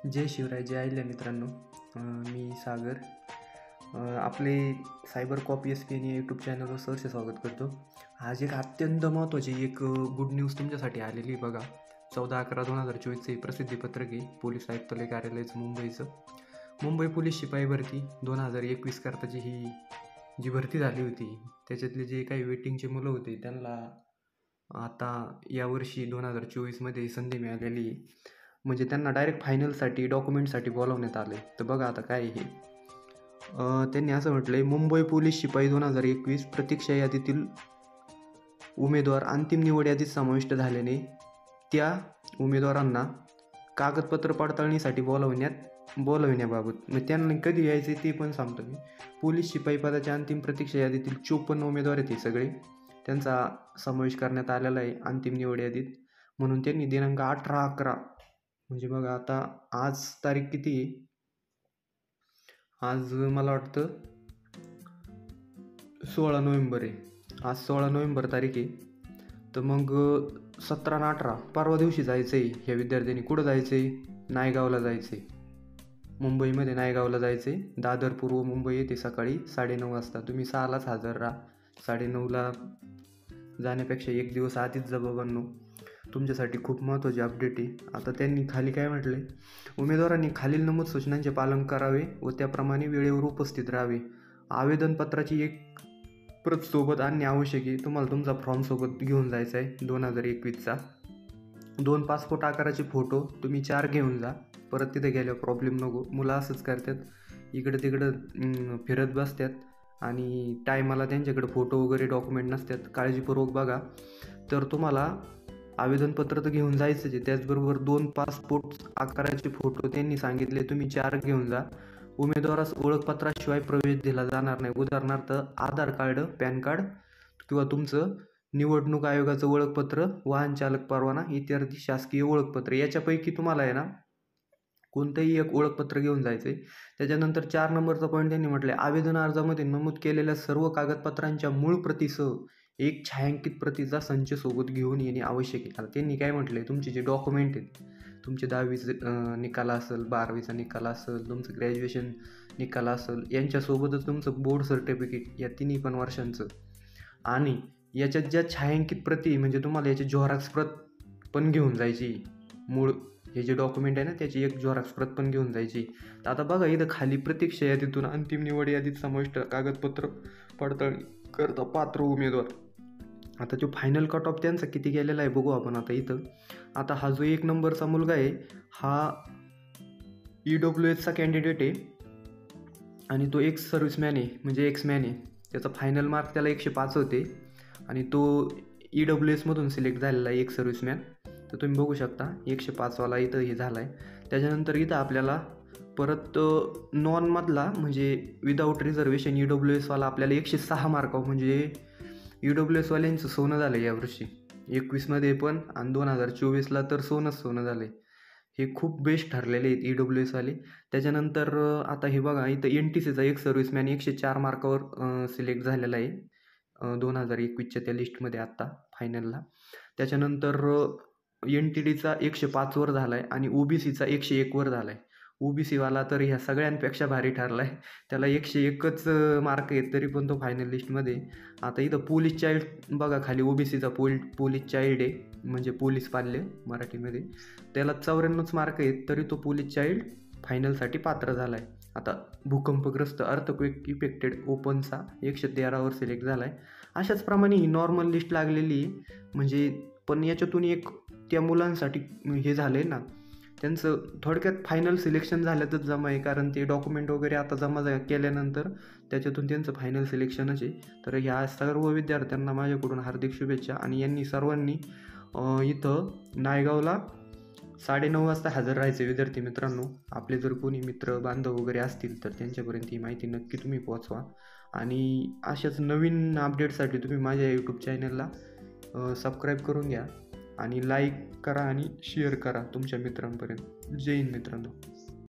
जय शिवराय, जय अहिल्या मित्रांनो. मी सागर. आपले cyber copy S P या यूट्यूब चॅनलवर सहर्ष स्वागत करतो. आज एक अत्यंत महत्त्वाची गुड न्यूज तुमच्यासाठी आलेली बघा. 14/11/2024 प्रसिद्धीपत्रक आहे पोलीस आयुक्तालय कार्यालयाचं मुंबईचं. मुंबई पोलीस शिपाई भरती 2021 करताची ही जी भरती झाली होती, त्याच्यातले जे काही वेटिंगचे मुलं होते त्यांना आता यावर्षी 2024मध्ये संधी मिळालेली आहे. म्हणजे त्यांना डायरेक्ट फायनलसाठी डॉक्युमेंटसाठी बोलावण्यात आलं आहे. तर बघा आता काय हे त्यांनी असं म्हटलं आहे, मुंबई पोलीस शिपाई 2021 प्रतीक्षा यादीतील उमेदवार अंतिम निवड यादीत समाविष्ट झाल्याने त्या उमेदवारांना कागदपत्र पडताळणीसाठी बोलवण्याबाबत मग त्यांना कधी यायचे ते पण सांगतो मी. पोलीस शिपाई पदाच्या अंतिम प्रतीक्षा यादीतील 54 उमेदवार आहेत सगळे, त्यांचा समावेश करण्यात आलेला आहे अंतिम निवड यादीत. म्हणून त्यांनी दिनांक 18/11 म्हणजे बघा आता आज तारीख किती आहे, आज मला वाटतं 16 नोव्हेंबर आहे. आज 16 नोव्हेंबर तारीख आहे. तर मग 17 आणि 18 परवा दिवशी जायचं आहे ह्या विद्यार्थ्यांनी. कुठं जायचं आहे? नायगावला जायचं आहे. मुंबईमध्ये नायगावला जायचं आहे. दादर पूर्व मुंबई येते सकाळी 9:30 वाजता. तुम्ही 6लाच हजर राहा. 9:30ला जाण्यापेक्षा एक दिवस आधीच जा बाबांनो. तुमच्यासाठी खूप महत्त्वाची अपडेट आहे. आता त्यांनी खाली काय म्हटलं आहे, उमेदवारांनी खालील नमूद सूचनांचे पालन करावे व त्याप्रमाणे वेळेवर उपस्थित राहावे. आवेदनपत्राची एक प्रत सोबत आणणे आवश्यक आहे. तुम्हाला तुमचा फॉर्म सोबत घेऊन जायचा आहे 2021चा. 2 पासपोर्ट आकाराचे फोटो तुम्ही 4 घेऊन जा. परत तिथे गेल्यावर प्रॉब्लेम नको. मुलं असंच करतात, इकडं तिकडं फिरत बसतात आणि टायमाला त्यांच्याकडे फोटो वगैरे डॉक्युमेंट नसतात. काळजीपूर्वक बघा. तर तुम्हाला आवेदनपत्र तर घेऊन जायचंच आहे, त्याचबरोबर 2 पासपोर्ट आकाराचे फोटो त्यांनी सांगितले तुम्ही 4 घेऊन जा. उमेदवारास ओळखपत्राशिवाय प्रवेश दिला जाणार नाही. उदाहरणार्थ आधार कार्ड, पॅन कार्ड किंवा तुमचं निवडणूक आयोगाचं ओळखपत्र, वाहन चालक परवाना इत्यादी शासकीय ओळखपत्र याच्यापैकी तुम्हाला आहे ना कोणतंही एक ओळखपत्र घेऊन जायचं आहे. त्याच्यानंतर 4 नंबरचा पॉईंट त्यांनी म्हटलं आहे, आवेदन अर्जामध्ये नमूद केलेल्या सर्व कागदपत्रांच्या मूळ प्रतीसह एक छायांकित प्रतीचा संच सोबत घेऊन येणे आवश्यक आहे. आता त्यांनी काय म्हटलं आहे, तुमचे जे डॉक्युमेंट आहेत, तुमचे 10वीचं निकाल असेल, 12वीचा निकाल असेल, तुमचं ग्रॅज्युएशन निकाल असेल, यांच्यासोबतच तुमचं बोर्ड सर्टिफिकेट या 3 पण वर्षांचं, आणि याच्यात ज्या छायांकित प्रती म्हणजे तुम्हाला याची झेरॉक्स प्रत पण घेऊन जायची. मूळ हे जे डॉक्युमेंट आहे ना त्याची एक झेरॉक्स प्रत पण घेऊन जायची. तर आता बघा इथं खाली प्रतीक्षा यादीतून अंतिम निवड यादीत समाविष्ट कागदपत्र पडताळणी करता पात्र उमेदवार. आता जो फायनल कट ऑफ त्यांचा किती गेलेला आहे बघू आपण आता इथं. आता हा जो 1 नंबरचा मुलगा आहे हा EWSचा कॅन्डिडेट आहे आणि तो एक्स सर्व्हिसमॅन आहे, म्हणजे एक्समॅन आहे. त्याचा फायनल मार्क त्याला 105 होते आणि तो EWSमधून सिलेक्ट झालेला आहे एक सर्व्हिसमॅन. तर तुम्ही बघू शकता 105वाला इथं हे झाला आहे. त्याच्यानंतर इथं आपल्याला परत नॉनमधला म्हणजे विदाऊट रिझर्वेशन EWSवाला आपल्याला 106 मार्कावर, म्हणजे EWSवाल्यांचं सोनं झालं आहे यावर्षी 21मध्ये पण, आणि 2024ला तर सोनं झालं आहे. हे खूप बेस्ट ठरलेले आहेत EWSवाले. त्याच्यानंतर आता हे बघा इथं NTCचा एक सर्व्हिसमॅन 104 मार्कावर सिलेक्ट झालेला आहे 2021च्या त्या लिस्टमध्ये आत्ता फायनलला. त्याच्यानंतर NTDचा 105वर झाला आहे आणि OBCचा 101वर झाला आहे. OBCवाला तर ह्या सगळ्यांपेक्षा भारी ठरला आहे, त्याला 101च मार्क आहेत तरी पण तो फायनल लिस्टमध्ये. आता इथं पोलीस चाइल्ड बघा खाली, OBCचा पोलीस चाइल्ड आहे म्हणजे पोलीस पाल्य मराठीमध्ये, त्याला 94च मार्क आहेत तरी तो पोलीस चाइल्ड फायनलसाठी पात्र झाला आहे. आता भूकंपग्रस्त अर्थक्वेक इफेक्टेड ओपनचा 113वर सिलेक्ट झाला आहे. अशाच प्रमाणे ही नॉर्मल लिस्ट लागलेली आहे. म्हणजे पण याच्यातून एक त्या मुलांसाठी हे झालं आहे ना, त्यांचं थोडक्यात फायनल सिलेक्शन झाल्यातच जमा आहे, कारण ते डॉक्युमेंट वगैरे आता जमा केल्यानंतर त्याच्यातून त्यांचं फायनल सिलेक्शनच आहे. तर ह्या सर्व विद्यार्थ्यांना माझ्याकडून हार्दिक शुभेच्छा. आणि यांनी सर्वांनी इथं नायगावला 9:30 वाजता हजर राहायचे विद्यार्थी मित्रांनो. आपले जर कोणी मित्र बांधव वगैरे असतील तर त्यांच्यापर्यंत ही माहिती नक्की तुम्ही पोहोचवा. आणि अशाच नवीन अपडेटसाठी तुम्ही माझ्या यूट्यूब चॅनलला सबस्क्राईब करून घ्या आणि लाईक करा आणि शेअर करा तुमच्या मित्रांपर्यंत. जय हिंद मित्रांनो.